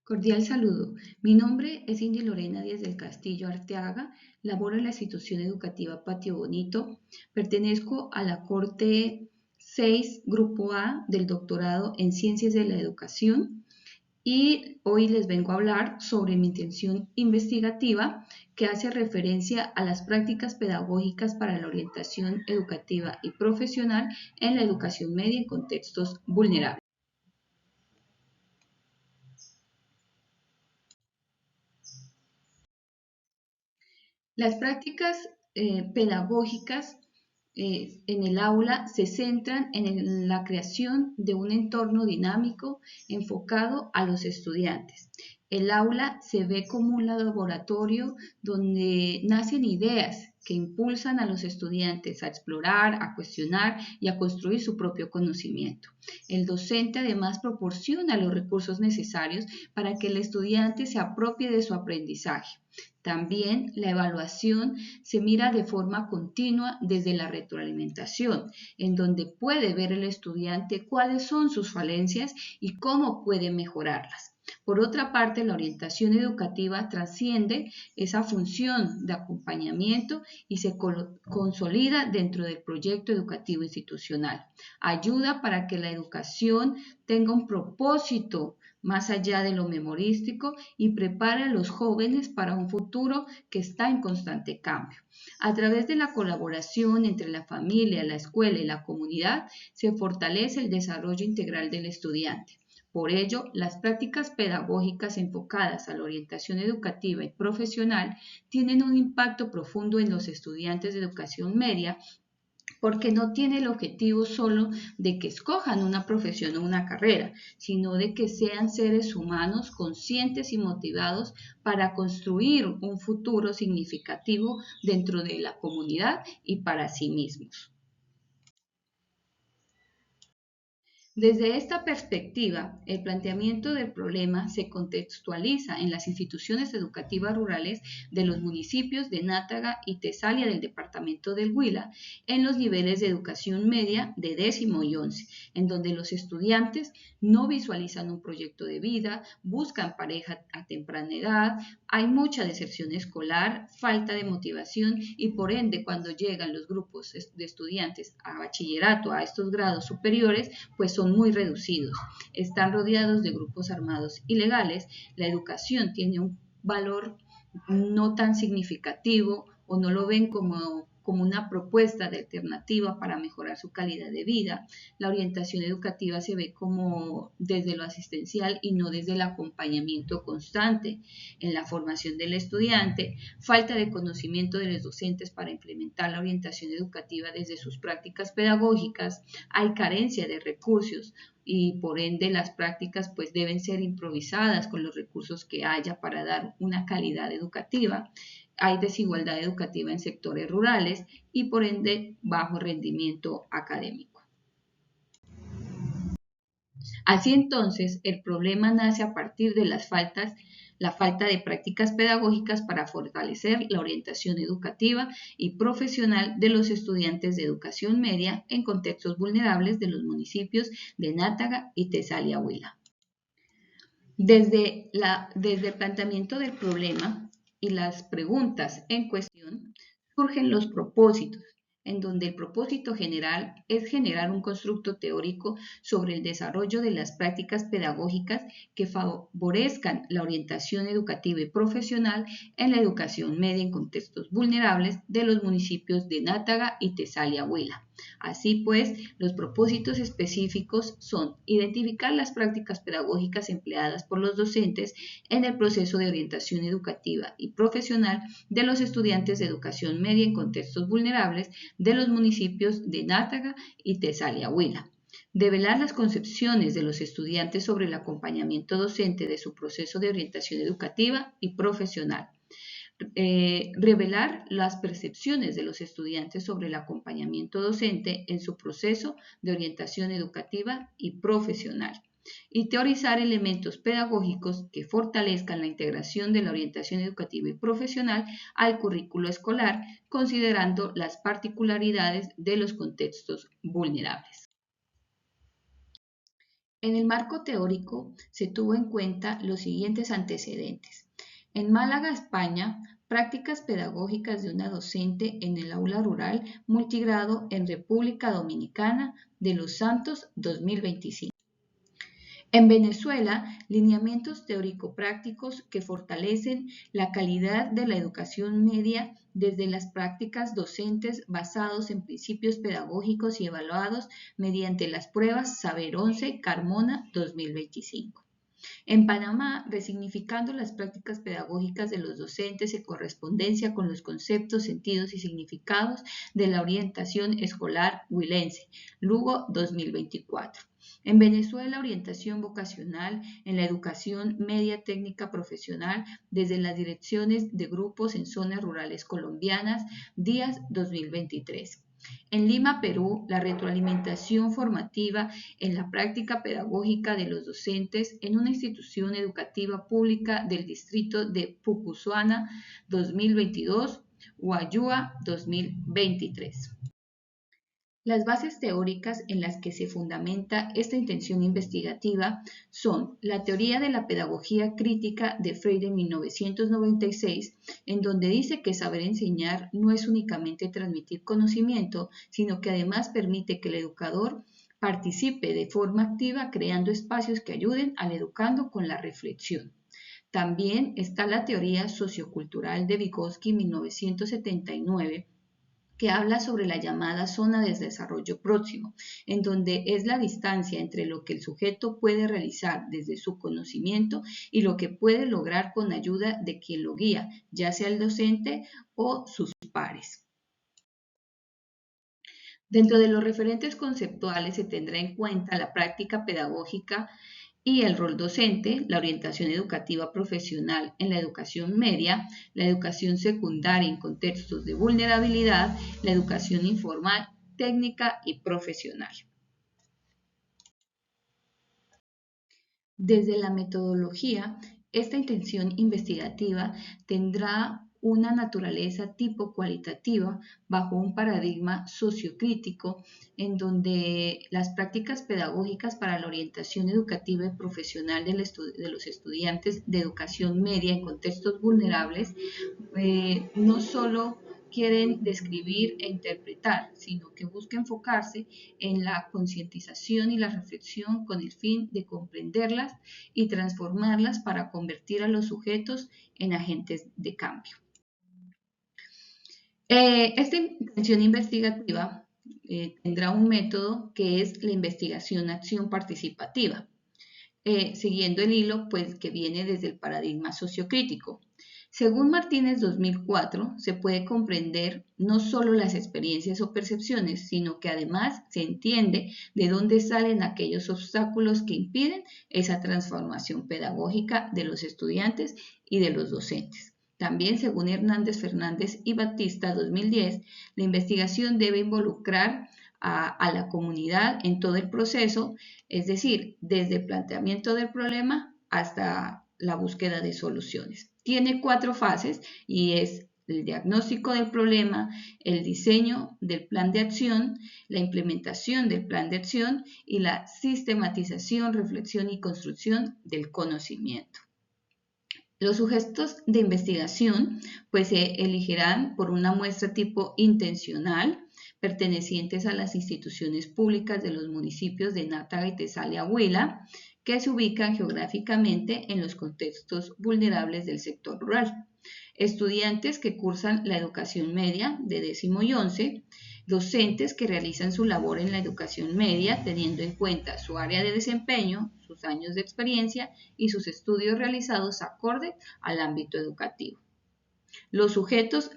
Cordial saludo. Mi nombre es Indy Lorena Díaz del Castillo Arteaga. Laboro en la institución educativa Patio Bonito. Pertenezco a la Corte 6, Grupo A del doctorado en Ciencias de la Educación y hoy les vengo a hablar sobre mi intención investigativa que hace referencia a las prácticas pedagógicas para la orientación educativa y profesional en la educación media en contextos vulnerables. Las prácticas pedagógicas en el aula se centran en la creación de un entorno dinámico enfocado a los estudiantes. El aula se ve como un laboratorio donde nacen ideas que impulsan a los estudiantes a explorar, a cuestionar y a construir su propio conocimiento. El docente además proporciona los recursos necesarios para que el estudiante se apropie de su aprendizaje. También la evaluación se mira de forma continua desde la retroalimentación, en donde puede ver el estudiante cuáles son sus falencias y cómo puede mejorarlas. Por otra parte, la orientación educativa trasciende esa función de acompañamiento y se consolida dentro del proyecto educativo institucional. Ayuda para que la educación tenga un propósito más allá de lo memorístico y prepara a los jóvenes para un futuro que está en constante cambio. A través de la colaboración entre la familia, la escuela y la comunidad se fortalece el desarrollo integral del estudiante. Por ello, las prácticas pedagógicas enfocadas a la orientación educativa y profesional tienen un impacto profundo en los estudiantes de educación media porque no tiene el objetivo solo de que escojan una profesión o una carrera, sino de que sean seres humanos conscientes y motivados para construir un futuro significativo dentro de la comunidad y para sí mismos. Desde esta perspectiva, el planteamiento del problema se contextualiza en las instituciones educativas rurales de los municipios de Nátaga y Tesalia del departamento del Huila, en los niveles de educación media de 10º y 11, en donde los estudiantes no visualizan un proyecto de vida, buscan pareja a temprana edad, hay mucha deserción escolar, falta de motivación y por ende cuando llegan los grupos de estudiantes a bachillerato, a estos grados superiores, pues son muy reducidos. Están rodeados de grupos armados ilegales, la educación tiene un valor no tan significativo o no lo ven como una propuesta de alternativa para mejorar su calidad de vida. La orientación educativa se ve como desde lo asistencial y no desde el acompañamiento constante en la formación del estudiante, falta de conocimiento de los docentes para implementar la orientación educativa desde sus prácticas pedagógicas, hay carencia de recursos y por ende las prácticas pues deben ser improvisadas con los recursos que haya para dar una calidad educativa. Hay desigualdad educativa en sectores rurales y por ende bajo rendimiento académico. Así entonces, el problema nace a partir de la falta de prácticas pedagógicas para fortalecer la orientación educativa y profesional de los estudiantes de educación media en contextos vulnerables de los municipios de Nátaga y Tesalia Huila. Desde el planteamiento del problema y las preguntas en cuestión, surgen los propósitos, en donde el propósito general es generar un constructo teórico sobre el desarrollo de las prácticas pedagógicas que favorezcan la orientación educativa y profesional en la educación media en contextos vulnerables de los municipios de Nátaga y Tesalia Huila. Así pues, los propósitos específicos son identificar las prácticas pedagógicas empleadas por los docentes en el proceso de orientación educativa y profesional de los estudiantes de educación media en contextos vulnerables de los municipios de Nátaga y Tesalia Huila. Develar las concepciones de los estudiantes sobre el acompañamiento docente de su proceso de orientación educativa y profesional. Revelar las percepciones de los estudiantes sobre el acompañamiento docente en su proceso de orientación educativa y profesional y teorizar elementos pedagógicos que fortalezcan la integración de la orientación educativa y profesional al currículo escolar, considerando las particularidades de los contextos vulnerables. En el marco teórico se tuvo en cuenta los siguientes antecedentes. En Málaga, España, prácticas pedagógicas de una docente en el aula rural multigrado en República Dominicana de los Santos 2025. En Venezuela, lineamientos teórico-prácticos que fortalecen la calidad de la educación media desde las prácticas docentes basados en principios pedagógicos y evaluados mediante las pruebas Saber 11 Carmona 2025. En Panamá, resignificando las prácticas pedagógicas de los docentes en correspondencia con los conceptos, sentidos y significados de la orientación escolar huilense, Lugo 2024. En Venezuela, orientación vocacional en la educación media técnica profesional desde las direcciones de grupos en zonas rurales colombianas, Díaz 2023. En Lima, Perú, la retroalimentación formativa en la práctica pedagógica de los docentes en una institución educativa pública del distrito de Pucusuana 2022, Huayúa 2023. Las bases teóricas en las que se fundamenta esta intención investigativa son la teoría de la pedagogía crítica de Freire en 1996, en donde dice que saber enseñar no es únicamente transmitir conocimiento, sino que además permite que el educador participe de forma activa creando espacios que ayuden al educando con la reflexión. También está la teoría sociocultural de Vygotsky 1979, que habla sobre la llamada zona de desarrollo próximo, en donde es la distancia entre lo que el sujeto puede realizar desde su conocimiento y lo que puede lograr con ayuda de quien lo guía, ya sea el docente o sus pares. Dentro de los referentes conceptuales se tendrá en cuenta la práctica pedagógica y el rol docente, la orientación educativa profesional en la educación media, la educación secundaria en contextos de vulnerabilidad, la educación informal, técnica y profesional. Desde la metodología, esta intención investigativa tendrá una naturaleza tipo cualitativa bajo un paradigma sociocrítico en donde las prácticas pedagógicas para la orientación educativa y profesional de los estudiantes de educación media en contextos vulnerables no solo quieren describir e interpretar, sino que busca enfocarse en la concientización y la reflexión con el fin de comprenderlas y transformarlas para convertir a los sujetos en agentes de cambio. Esta intención investigativa tendrá un método que es la investigación-acción participativa, siguiendo el hilo pues, que viene desde el paradigma sociocrítico. Según Martínez 2004, se puede comprender no solo las experiencias o percepciones, sino que además se entiende de dónde salen aquellos obstáculos que impiden esa transformación pedagógica de los estudiantes y de los docentes. También, según Hernández, Fernández y Batista 2010, la investigación debe involucrar a la comunidad en todo el proceso, es decir, desde el planteamiento del problema hasta la búsqueda de soluciones. Tiene 4 fases y es el diagnóstico del problema, el diseño del plan de acción, la implementación del plan de acción y la sistematización, reflexión y construcción del conocimiento. Los sujetos de investigación pues se elegirán por una muestra tipo intencional pertenecientes a las instituciones públicas de los municipios de Nátaga y Tesalia Huila, que se ubican geográficamente en los contextos vulnerables del sector rural. Estudiantes que cursan la educación media de 10º y 11, docentes que realizan su labor en la educación media teniendo en cuenta su área de desempeño, sus años de experiencia y sus estudios realizados acorde al ámbito educativo. Los sujetos,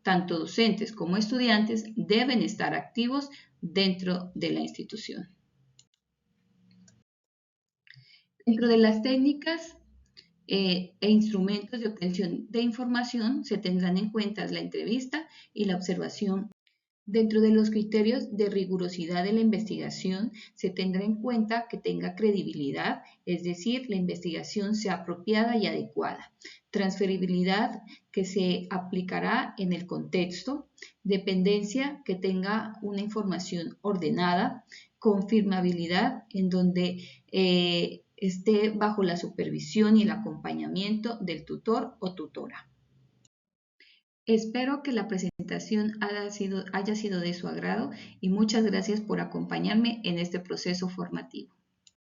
tanto docentes como estudiantes, deben estar activos dentro de la institución. Dentro de las técnicas e instrumentos de obtención de información se tendrán en cuenta la entrevista y la observación Dentro de los criterios de rigurosidad de la investigación, se tendrá en cuenta que tenga credibilidad, es decir, la investigación sea apropiada y adecuada. Transferibilidad, que se aplicará en el contexto. Dependencia, que tenga una información ordenada. Confirmabilidad, en donde esté bajo la supervisión y el acompañamiento del tutor o tutora. Espero que la presentación haya sido de su agrado y muchas gracias por acompañarme en este proceso formativo.